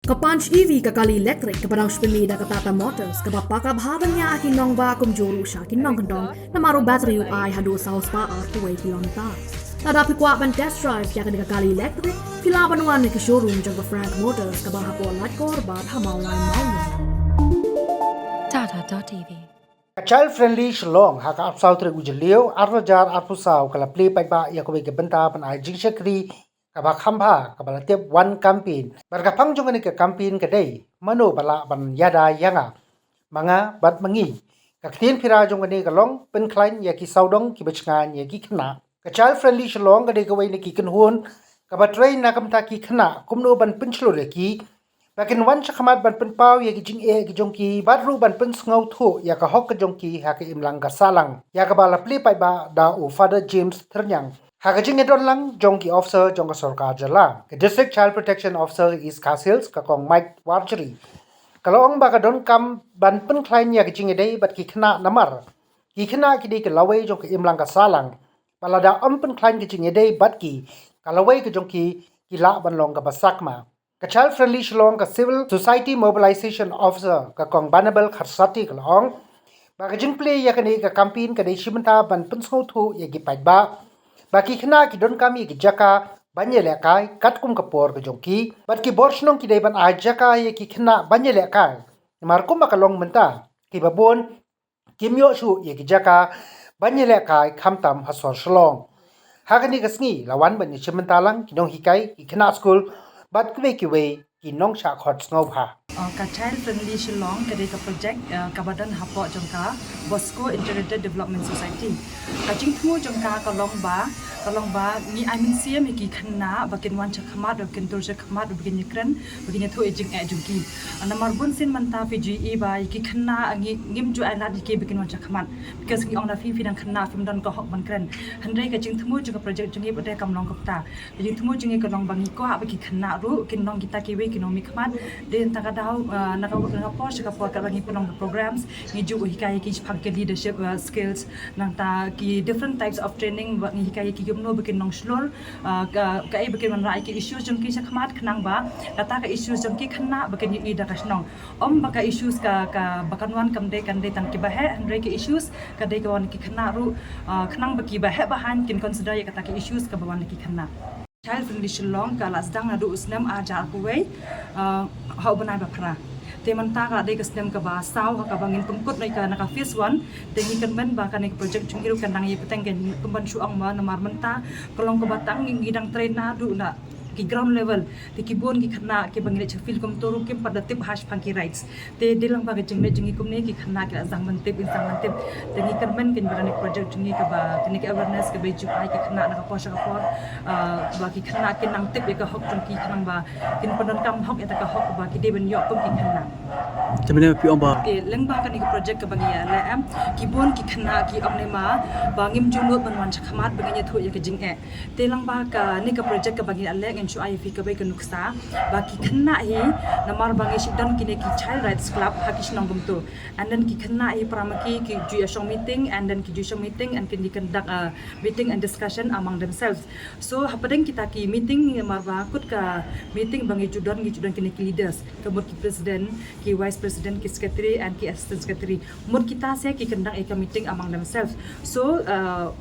Kapanch EV kakali electric kaparang spinida katata motors kapapaka bhabannya akin nong ba kumjuru siya kin nong kandong na maru battery ay hadu sa hospa ar 2 kilometer. Nadapi kwa ban test drive ya kakali electric kilaban wan ke showroom jang Frank Motors kabahapo lat korbat hamaw line maun. Tata.tv Child friendly Shillong haka apsaw tre ujeliu arrojar arpusaw kala play pa ba ya ko ke benta pan ai jingshakri kaba khamba kaba tep one campaign barka pangjong ni ke campaign ke dei Mano bala ban yada yanga manga bat mangi kaktin phira jong ni kalong pen klain ya ki sawdong ki bechnga ya ki khna ka child friendly Shillong ke dei ko ni ki kunhun kaba train na kamta ki khna kumno ban pinchlo le ki Bakin wan chakamat ban pen pau ya ki jing e ki jong ki badru ban pen sngau thu ya ka hok ka jong ki ha ka imlang ka salang ya ka bala pli pai ba da u father James Ternyang ha ka jing e don lang jong ki officer jong ka sarkar jylla ka district child protection officer is Khasi Hills ka kong Mike Warchery kalong ba ka don kam ban pen klain ya ki jing e dei bat ki khna namar ki khna ki dei ka lawai jong ka imlang ka salang bala da pen klain ki jing e dei bat ki ka lawai ka jong ki la ban long ka basak ma ka child friendly Shillong ka civil society mobilization officer ka kong banable kharsati kalong ba ka jing play ya kani ka campaign ka dei shimanta ban pensau thu ya gi pai ba ba ki khna ki don kami ki jaka banyele kai kat kum ka por ka jongki bat ki borshnong ki dei ban a jaka ya ki khna banyele kai mar kum ka long menta ki babon kimyo shu ya ki jaka banyele kai khamtam hasor Shillong hagani ka sngi lawan ban ni shimanta lang ki dong hikai ki khna school Bat kwe ki nong sha khot ngau pha. Ka child friendly Shillong ka ka project kabadan hapo jongka Bosco Integrated Development Society. Ka jingthu jongka kalong ba ni amin siam ki khanna bakin wan chakhamat bakin tur chakhamat bakin nikran bakin thu ejing jongki. Ana marbun sin manta PGE ba ki khanna ngi ngim ju ala ki bakin wan chakhamat because ngi ongna fi dang khanna fim don ko hok ban kran. Handai ka jingthu jongka project jongi bade kamlong kapta. Jingthu jongi kalong bangi ko ba ki khanna ru kin nong kita ki we kinomi khamat den takada nakapos ka por kabangi punong programs ngi ju hikaya ki phang ke leadership skills nang ta ki different types of training ngi hikaya ki gumno bikin nong shlor ka ai bikin man rai ki issues jong ki sakmat khnang ba kata ka issues jong ki khna bikin yi da kasnong baka issues ka bakanwan kamde kande tang ki bahe andre ki issues ka de ka wan ki khna ru khnang baki bahe bahan kin consider ya kata ki issues ka bawan ki khna Child friendly Shillong ka lasdang na du usnam ajar kuwei hau banai bakra teman ta ka de kasnem ka ba saw ka bangin pungkut nai ka naka phase 1 tengi kan men ba ka ne project chungiru kan nang ye peteng kan kumban suang ma namar menta kolong ka batang ngidang train na du na ki ground level te ki bon ki khna ke bangine chafil kom toru ke pada tip hash phanki rights te dilang ba ke jingne jingi kumne ki khna ke azang man tip insang man tip te ni kan men kin barane project jingi ka ba kini ke awareness ke be ju ai ke khna na ka posha ka por ba ki khna ke nang tip ka hok jong ki khang ba kin panon kam hok eta ka hok ba ki de ben yo kom ki khna Jamene pi omba ke leng ba ka ni project ka bangi ya la am ki bon ki khna ki amne ma ba ngim ju not ban wan chakhamat bangi thu ya ke jing e te lang ba ka ni ka project ka bangi alek en chu ai fi ka be ka nuksa ba ki khna hi namar bangi shidon ki ne ki child rights club ha ki shnong gum to and then ki khna hi pramaki ki ju ya shong meeting and then ki ju shong meeting and can conduct a meeting and discussion among themselves so hapadeng kita ki meeting mar ba kut ka meeting bangi judon ki ne ki leaders ka mur ki president ki vice president ki secretary and ki assistant secretary mur kita se ki conduct a meeting among themselves so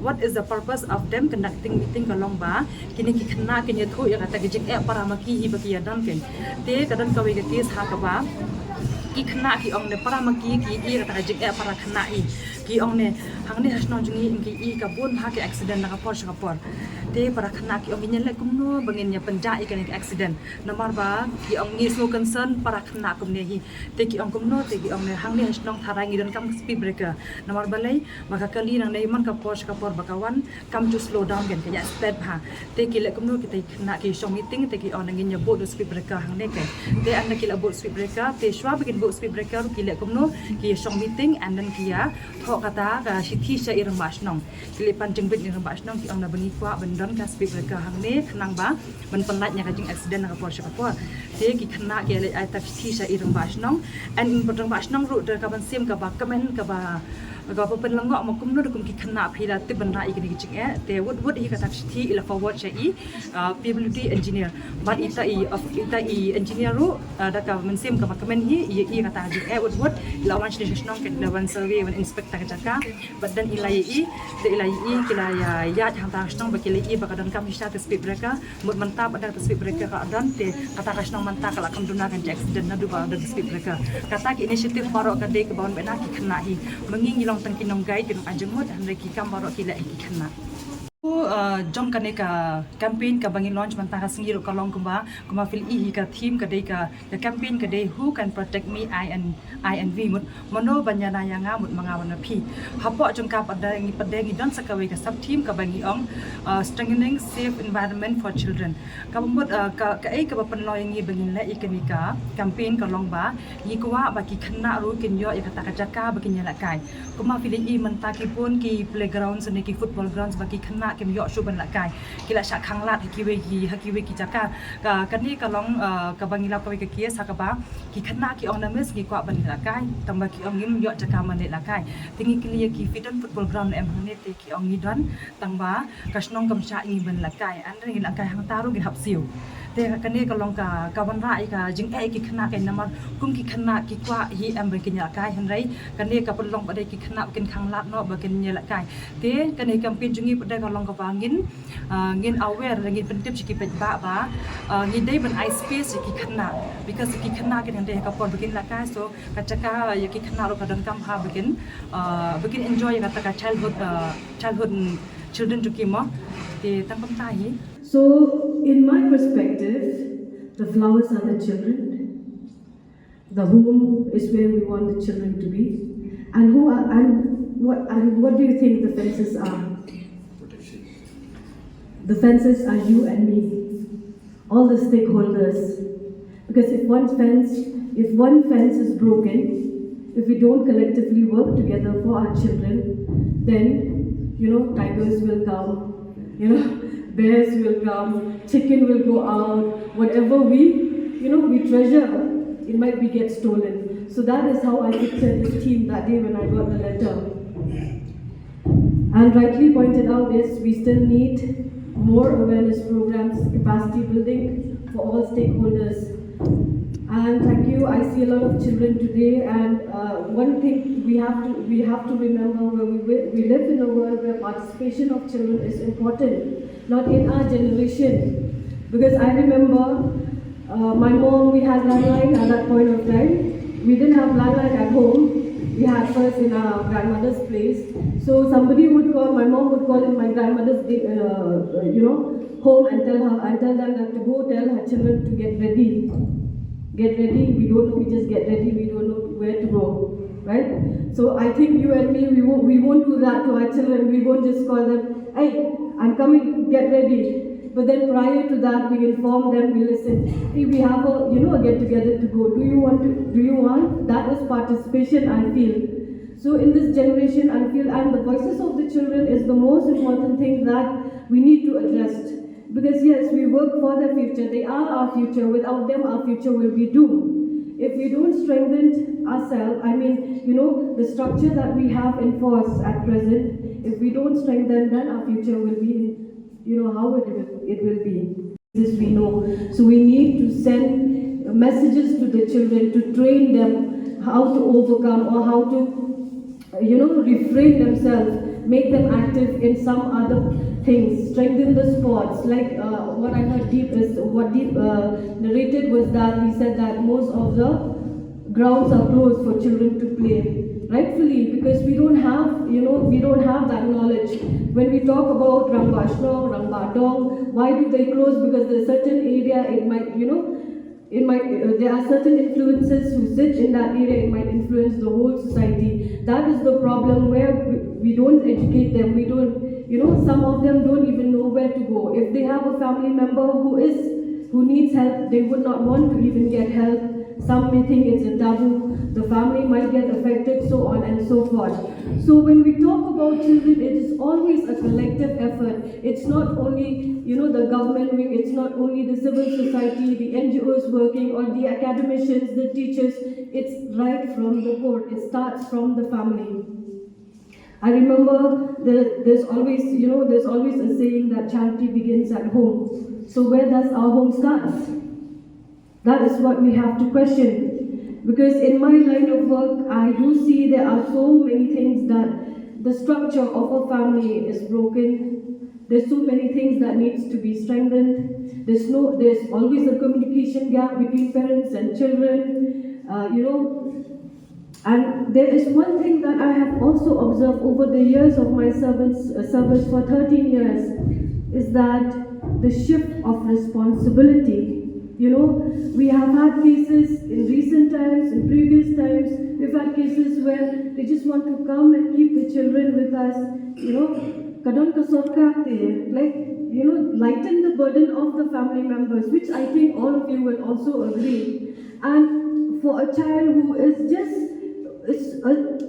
what is the purpose of them conducting meeting kalong ba kini ki khna ki ne thu ya kata ki jing e para maki hi baki ya dan ken te kadan ka we ka case ha ka ba ki khna ki ong ne para maki ki i kata jing e para khna i ki ong ne hang ne hasnon jungi ki i ka bon ha ki accident na ka por ka por te para khna ki ong nyen le kum no bangin ya panja i kan accident namar ba ki ong ni so concern para khna kum ne hi te ki ong kum no te ki ong ne hang ne hasnon tharai ngi don kam speed breaker namar ba lai maka kali nang nei man ka por bakawan kam to slow down gen ka ya step ha te ki le kum no ki te khna ki shong meeting te ki ong ngin ya bo do speed breaker hang ne ke te an ki la bo speed breaker te shwa begin bo speed breaker ki le kum no ki shong meeting and then ki ya tho kata ka sithi sa irang basnong ki le pan jeng bit irang basnong ki ong na bangi kwa ban don ka speed breaker hang ne khnang ba ban panlat nya ka jing accident na ka por te ki khna ke le ai tak thi sha irang ba shnong and in bodang ba shnong ru der ka ban sim ka ba kamen ka ba ga pa pen lango ma kum no kum ki khna phila te ban ra ikini ching te wood hi ka tak thi ila forward sha i pwd engineer but ita i engineer ru da ka man sim ka ma kamen hi i ka ta ji wood la wan shi shnong ke la wan survey wan inspect ka jaka but then ilai kila ya thang ta shnong ba kila i ba ka dan kam hisha te speed breaker mut man ta ba da speed breaker ka dan te kata ka shnong man ta ka la kam duna kan accident na du ba da speed breaker kata ki initiative baro ka de ka bon ba na ki khna hi manging ilong tang kinong guide kinong ajemut han ki kam baro kila ki khna jong kane ka campaign ka bangi launch man ta ka singi ro ka long kuma fil hi ka theme ka dei ka the campaign ka dei who can protect me I and we mut mano banyana yanga mut manga wana phi hapo jong ka padangi don sakawe ka sub team ka bangi ong strengthening safe environment for children ka mut ka ai ka pan loyang bangin la ikani ka campaign ka long ba yi kwa ba ki khna ru kin yo ya ka jaka ba kin ya la kai kuma fil man ta ki pon ki playground ne ki football grounds ba ki khna kem yo shu ban la kai kila sha khang lat ki we ki jaka ka kani ka long ka bangi la ka we ki sa ka ba ki khna ki on namis ki kwa ban la kai tamba ki ong ngim yo jaka man la kai tingi kili ki fitan football ground em hane te ki ong ni don tangba ka snong kam sha ngi ban la kai an ring la kai hang taru gi hap siu te kani ka long ka ban ra ka jing ki khna kai namar kum ki khna ki kwa hi em ban ki nya kai han rai kani ka pan long ba de ki khna kin khang lat no ba kin nya la kai te kani campaign jungi ba de ka long ka ba ngin aware ngin pentip ki pet ba ngin dei ban I space ki khna because ki khna kin de ka pon begin la kai so ka chaka ya ki khna ro ka dan kam ha begin enjoy ka ta ka childhood children to kimo te tam pam ta hi. So, in my perspective, the flowers are the children, the home is where we want the children to be, and what do you think the fences are? The fences are you and me, all the stakeholders. Because if one fence is broken, if we don't collectively work together for our children, then tigers will come, bears will come, chicken will go out, whatever we treasure, it might be get stolen. So that is how I pictured this team that day when I got the letter. And rightly pointed out is we still need more awareness programs, capacity building for all stakeholders. And thank you. I see a lot of children today, and one thing we have to remember, where we live in a world where participation of children is important, not in our generation. Because I remember my mom, we had landline at that point of time. We didn't have landline at home. We had first in our grandmother's place. So somebody would call, my mom would call in my grandmother's home and tell them that to go tell her children to get ready. Get ready, we don't know, we just get ready, we don't know where to go, right? So I think you and me, we won't do that to our children. We won't just call them, hey, I'm coming, get ready. But then prior to that, we inform them, we listen. Hey, we have a get together to go. Do you want? That is participation, I feel. So in this generation, I feel, and the voices of the children is the most important thing that we need to address. Because yes, we work for their future. They are our future. Without them, our future will be doomed. If we don't strengthen ourselves, the structure that we have in force at present, if we don't strengthen, then our future will be, how it will be. This we know. So we need to send messages to the children to train them how to overcome or how to, refrain themselves, make them active in some other things, strengthen the sports. Like what I heard Deep narrated was that he said that most of the grounds are closed for children to play. Rightfully, because we don't have that knowledge. When we talk about Rangba Shnong, Rangba Dong, why do they close? Because there's a certain area, there are certain influences who sit in that area, it might influence the whole society. That is the problem, where we don't educate them. We don't, some of them don't even know where to go. If they have a family member who needs help, they would not want to even get help. Some may think it's a taboo, the family might get affected, so on and so forth. So when we talk about children, it is always a collective effort. It's not only, the government wing, it's not only the civil society, the NGOs working, or the academicians, the teachers. It's right from the core. It starts from the family. I remember there's always a saying that charity begins at home. So where does our home start? That is what we have to question. Because in my line of work, I do see there are so many things that the structure of a family is broken. There's so many things that needs to be strengthened. There's always a communication gap between parents and children. And there is one thing that I have also observed over the years of my service for 13 years is that the shift of responsibility. We have had cases in recent times, in previous times, we've had cases where they just want to come and keep the children with us, kadon ka sorkate, lighten the burden of the family members, which I think all of you will also agree. And for a child who is just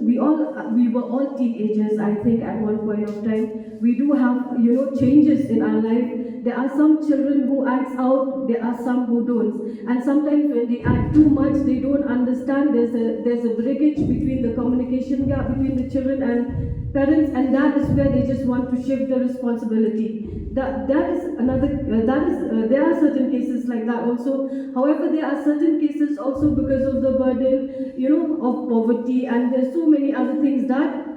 we were all teenagers, I think, at one point of time. We do have changes in our life. There are some children who act out, there are some who don't, and sometimes when they act too much, they don't understand. There's a breakage between the communication gap between the children and parents, and that is where they just want to shift the responsibility. That is another. There are certain cases like that also. However, there are certain cases also because of the burden, of poverty, and there's so many other things that